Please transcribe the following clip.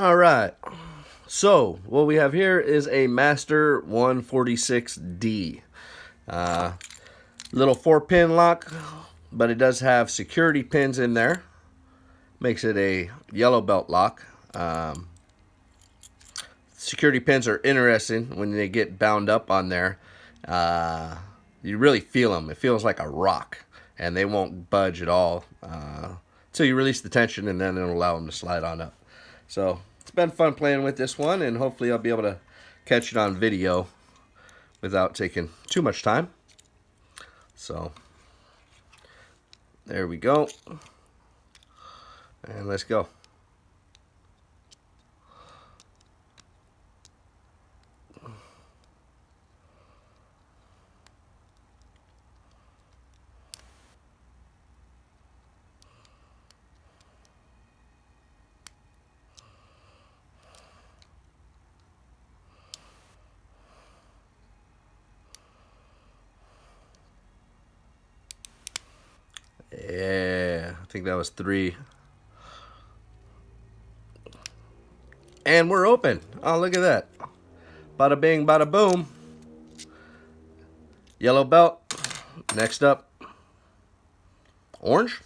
All right. So what we have here is a Master 146D. Uh, Little 4-pin lock, but it does have security pins in there. Makes it a yellow belt lock. Security pins are interesting when they get bound up on there. You really feel them. It feels like a rock, and they won't budge at all until you release the tension, and then it'll allow them to slide on up. So it's been fun playing with this one, and hopefully I'll be able to catch it on video without taking too much time. So there we go, and let's go. Yeah, I think that was 3. And we're open. Oh, look at that. Bada bing, bada boom. Yellow belt. Next up, orange.